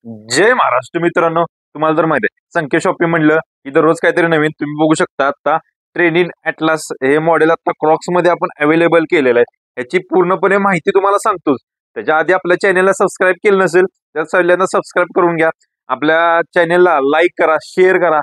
जय महाराष्ट्र मित्रांनो, तुम्हाला जर माहिती आहे संकेत शॉपिंग म्हणलं की दररोज काहीतरी नवीन तुम्ही बघू शकता. आता ट्रेनिन ॲटलास हे मॉडेल आता क्रॉक्स मध्ये आपण अवेलेबल केलेलं आहे. याची पूर्णपणे माहिती तुम्हाला सांगतोच. त्याच्या आधी आपल्या चॅनेलला सबस्क्राईब केलं नसेल तर सगळ्यांना सबस्क्राईब करून घ्या. आपल्या चॅनेलला लाईक करा, शेअर करा,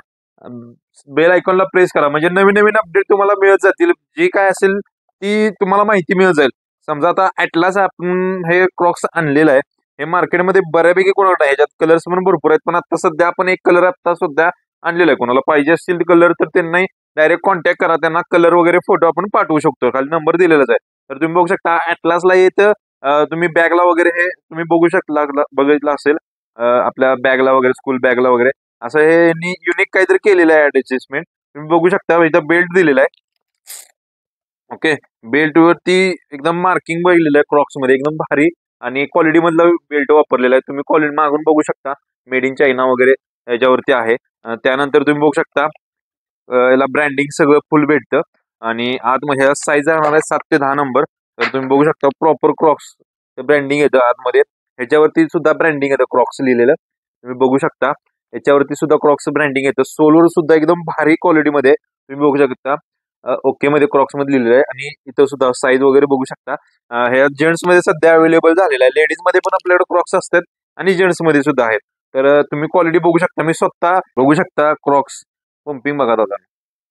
बेल आयकॉनला प्रेस करा, म्हणजे नवीन नवीन अपडेट तुम्हाला मिळत जातील. जी काय असेल ती तुम्हाला माहिती मिळत जाईल. समजा आता ॲटलास आपण हे क्रॉक्स आणलेलं आहे, हे मार्केटमध्ये बऱ्यापैकी कोणाला आहे, ह्याच्यात कलर्स पण भरपूर आहेत. पण आता सध्या आपण एक कलर आता सध्या आणलेला आहे. कोणाला पाहिजे असतील कलर तर त्यांनाही डायरेक्ट कॉन्टॅक्ट करा, त्यांना कलर वगैरे फोटो आपण पाठवू शकतो. खाली नंबर दिलेलाच आहे. तर तुम्ही बघू शकता ॲटलासला येतं. तुम्ही बॅगला वगैरे हे तुम्ही बघू शकला बघितलं असेल. आपल्या बॅगला वगैरे, स्कूल बॅगला वगैरे असं हे युनिक काहीतरी केलेलं आहे ऍडजस्टमेंट. तुम्ही बघू शकता इथं बेल्ट दिलेला आहे. ओके, बेल्ट वरती एकदम मार्किंग बघितलेलं आहे क्रॉक्स मध्ये, एकदम भारी आणि क्वालिटी मधला बेल्ट वापरलेला आहे. तुम्ही क्वालिटी मागून बघू शकता, मेड इन चायना वगैरे याच्यावरती आहे. त्यानंतर तुम्ही बघू शकता याला ब्रँडिंग सगळं फुल भेटतं आणि आतमध्ये साईज राहणार आहे 7 ते 10 नंबर. तर तुम्ही बघू शकता प्रॉपर क्रॉक्स ब्रँडिंग येतं आतमध्ये. ह्याच्यावरती सुद्धा ब्रँडिंग येतं क्रॉक्स लिहिलेलं, तुम्ही बघू शकता. याच्यावरती सुद्धा क्रॉक्स ब्रँडिंग येतं. सोलवर सुद्धा एकदम भारी क्वालिटीमध्ये तुम्ही बघू शकता. ओके मध्ये क्रॉक्स मध्ये लिहिलेलं आहे आणि इथं सुद्धा साईज वगैरे बघू शकता. हे जेंट्स मध्ये सध्या अवेलेबल झालेलं आहे. लेडीज मध्ये पण आपल्याकडे क्रॉक्स असतात आणि जेंट्स मध्ये सुद्धा आहेत. तर तुम्ही क्वालिटी बघू शकता. मी स्वतः बघू शकता क्रॉक्स पंपिंग बघा दादा,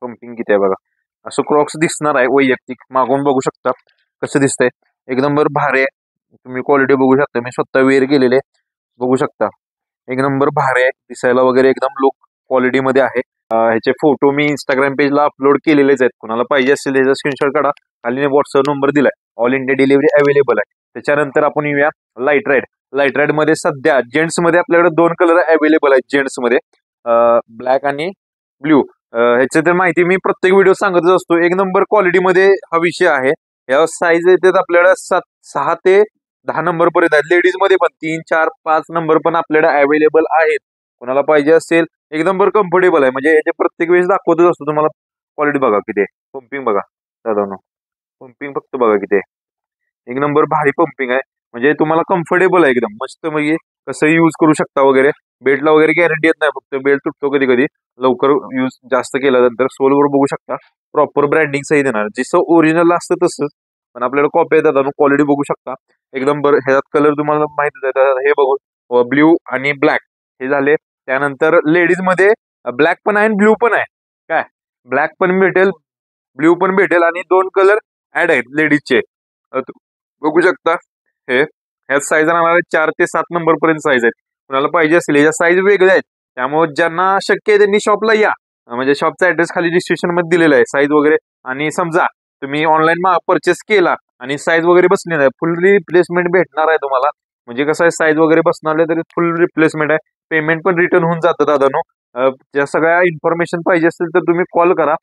पंपिंग किती आहे बघा. असं क्रॉक्स दिसणार आहे वैयक्तिक. मागून बघू शकता कसं दिसतंय, एकदम बरं भारी आहे. तुम्ही क्वालिटी बघू शकता, मी स्वतः वेअर केलेले बघू शकता. एक नंबर भारी आहे दिसायला वगैरे, एकदम लुक क्वालिटी मध्ये आहे. ह्याचे फोटो मी इंस्टाग्राम पेजला अपलोड केलेलेच आहेत. कुणाला पाहिजे असेल त्याचा स्क्रीनशॉट काढा, खाली व्हॉट्सअप नंबर दिलाय. ऑल इंडिया डिलिव्हरी अवेलेबल आहे. त्याच्यानंतर आपण येऊया लाईट राईड. लाईट राईड मध्ये सध्या जेंट्स मध्ये आपल्याकडे 2 कलर अवेलेबल आहेत जेंट्स मध्ये, ब्लॅक आणि ब्ल्यू. ह्याची तर माहिती मी प्रत्येक व्हिडिओ सांगतच असतो. एक नंबर क्वालिटीमध्ये हा विषय आहे. या साईज येतात आपल्याला 6 ते 10 नंबर पर्यंत आहेत. लेडीज मध्ये पण 3, 4, 5 नंबर पण आपल्याकडे अवेलेबल आहेत. कोणाला पाहिजे असेल एकदम बरं कम्फर्टेबल आहे. म्हणजे याचे प्रत्येक वेळेस दाखवतच असतो तुम्हाला. क्वालिटी बघा किती आहे, पंपिंग बघा दादा, पंपिंग फक्त बघा किती आहे. एक नंबर भारी पंपिंग आहे. म्हणजे तुम्हाला कम्फर्टेबल आहे एकदम मस्त. म्हणजे कसं यूज करू शकता वगैरे. बेल्टला वगैरे गॅरंटी येत नाही, फक्त बेल्ट तुटतो कधी कधी लवकर यूज जास्त केल्यानंतर. सोलवर बघू शकता प्रॉपर ब्रँडिंग सही देणार, जसं ओरिजिनल असतं तसंच. पण आपल्याला कॉपी येतात. क्वालिटी बघू शकता एकदम बरं. ह्याच्यात कलर तुम्हाला माहितीच आहे. तर हे बघू, ब्ल्यू आणि ब्लॅक हे झाले. त्यानंतर लेडीज मध्ये ब्लॅक पण आहे आणि ब्ल्यू पण आहे. काय, ब्लॅक पण भेटेल, ब्ल्यू पण भेटेल आणि 2 कलर ऍड आहेत लेडीजचे. बघू शकता हे. ह्या साईज राहणार आहे 4 ते 7 नंबर पर्यंत साईज आहेत. कुणाला पाहिजे असेल याच्या साईज वेगळ्या आहेत. त्यामुळे ज्यांना शक्य आहे त्यांनी शॉपला या. म्हणजे शॉपचा ऍड्रेस खाली डिस्क्रिप्शन मध्ये दिलेला आहे, साईज वगैरे. आणि समजा तुम्ही ऑनलाईन परचेस केला आणि साईज वगैरे बसली नाही, फुल रिप्लेसमेंट भेटणार आहे तुम्हाला. म्हणजे कसं आहे, साईज वगैरे बसणार तरी फुल रिप्लेसमेंट आहे. पेमेंट पण रिटर्न होऊन जातं दादानो. त्या सगळ्या इन्फॉर्मेशन पाहिजे असेल तर तुम्ही कॉल करा.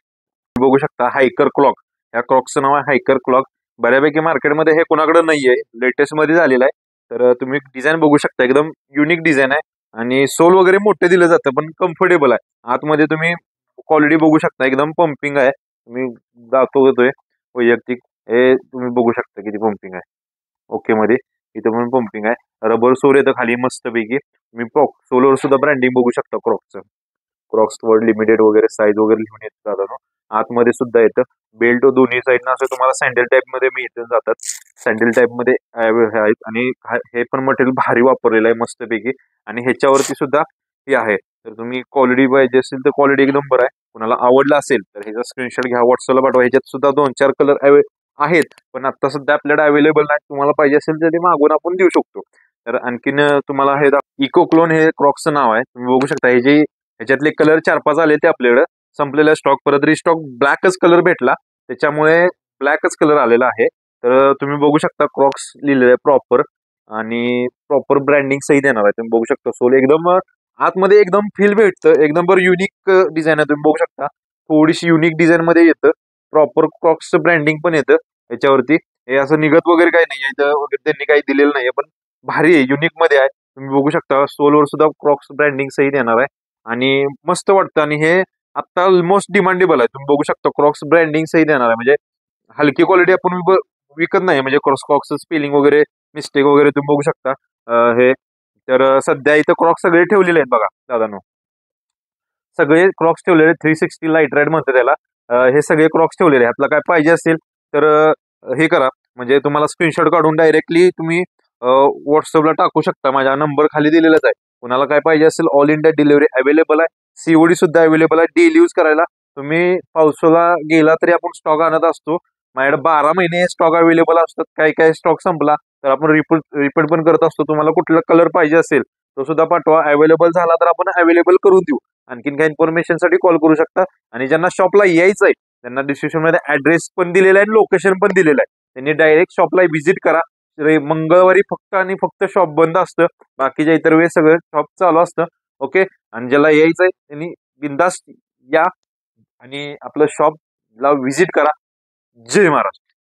बघू शकता हायकर क्लॉक, या क्लॉकचं नाव आहे हायकर क्लॉक. बऱ्यापैकी मार्केटमध्ये हे कोणाकडे नाहीये, लेटेस्ट मध्ये झालेलं आहे. तर तुम्ही डिझाईन बघू शकता, एकदम युनिक डिझाईन आहे. आणि सोल वगैरे मोठे दिलं जातं पण कम्फर्टेबल आहे. आतमध्ये तुम्ही क्वालिटी बघू शकता, एकदम पंपिंग आहे. तुम्ही दाखवतोय वैयक्तिक, हे तुम्ही बघू शकता किती पंपिंग आहे. ओके मध्ये इथं पण पंपिंग आहे. रबर सोल येतं खाली मस्तपैकी. तुम्ही सोलवर सुद्धा ब्रँडिंग बघू शकता क्रॉक्सचं. क्रॉक्स वर्ड लिमिटेड वगैरे साईज वगैरे लिहून येत दादा. आतमध्ये सुद्धा येतं. बेल्ट दोन्ही साईडनं असं तुम्हाला सँडल टाईप मध्ये मी इथून जातात. सँडल टाईप मध्ये आहेत आणि हे पण मटेरियल भारी वापरलेलं आहे मस्तपैकी. आणि ह्याच्यावरती सुद्धा हे आहे. तर तुम्ही क्वालिटी पाहिजे असेल तर क्वालिटी एकदम बरं आहे. कुणाला आवडला असेल तर ह्याचा स्क्रीनशॉट घ्या, व्हॉट्सअपला पाठवा. ह्याच्यात सुद्धा 2, 4 कलर आहेत. पण आता सध्या आपल्याकडे अवेलेबल नाही. तुम्हाला पाहिजे असेल तर ते मागून आपण देऊ शकतो. तर आणखीन तुम्हाला हे इको क्लोन हे क्रॉक्सचं नाव आहे. तुम्ही बघू शकता हे जे ह्याच्यातले कलर 4, 5 आले ते आपल्याकडे संपलेला स्टॉक. परत रिस्टॉक ब्लॅकच कलर भेटला, त्याच्यामुळे ब्लॅकच कलर आलेला आहे. तर तुम्ही बघू शकता क्रॉक्स लिहिलेलं आहे प्रॉपर आणि प्रॉपर ब्रँडिंग सही देणार आहे. तुम्ही बघू शकता सोल एकदम आतमध्ये एकदम फील भेटतं. एकदम बरं युनिक डिझाईन आहे. तुम्ही बघू शकता थोडीशी युनिक डिझाईन मध्ये येतं. प्रॉपर क्रॉक्सचं ब्रँडिंग पण येतं याच्यावरती. हे असं निघत वगैरे काही नाही, इथं वगैरे त्यांनी काही दिलेलं नाहीये. पण भारी आहे, युनिक मध्ये आहे. तुम्ही बघू शकता सोलवर सुद्धा क्रॉक्स ब्रँडिंग सही देणार आहे आणि मस्त वाटतं. आणि हे आता ऑलमोस्ट डिमांडेबल आहे. तुम्ही बघू शकता क्रॉक्स ब्रँडिंग सही देणार आहे. म्हणजे हलकी क्वालिटी आपण विकत नाही, म्हणजे क्रॉक्स स्पेलिंग वगैरे मिस्टेक वगैरे तुम्ही बघू शकता. हे तर सध्या इथं क्रॉक्स सगळे ठेवलेले आहेत बघा दादांनो. सगळे क्रॉक्स ठेवलेले आहेत. 360 लाईट राईड म्हणतात त्याला. हे सगळे क्रॉक्स ठेवलेले आहेत. आपल्याला काय पाहिजे असेल तर हे करा, म्हणजे तुम्हाला स्क्रीनशॉट काढून डायरेक्टली तुम्ही व्हॉट्सअपला टाकू शकता. माझा नंबर खाली दिलेलाच आहे. कुणाला काय पाहिजे असेल ऑल इंडिया डिलिव्हरी अवेलेबल आहे. सीओडी सुद्धा अवेलेबल आहे. डेली यूज करायला तुम्ही पावसाला गेला तरी आपण स्टॉक आणत असतो. माझ्याकडे 12 महिने स्टॉक अवेलेबल असतात. काही काही स्टॉक संपला तर आपण रिपीट पण करत असतो. तुम्हाला कुठला कलर पाहिजे असेल तो सुद्धा पाठवा. अवेलेबल झाला तर आपण अवेलेबल करून देऊ. आणखीन काही इन्फॉर्मेशनसाठी कॉल करू शकता. आणि ज्यांना शॉपला यायचं आहे त्यांना डिस्क्रिप्शन मध्ये ऍड्रेस पण दिलेला आहे, लोकेशन पण दिलेलं आहे. त्यांनी डायरेक्ट शॉपला व्हिजिट करा. मंगळवारी फक्त आणि फक्त शॉप बंद असतं. बाकीच्या इतर वेळेस सगळं शॉप चालू असतं. ओके. आणि ज्याला यायचंय त्यांनी बिंदास्त या आणि आपलं शॉपला व्हिजिट करा. जय महाराष्ट्र.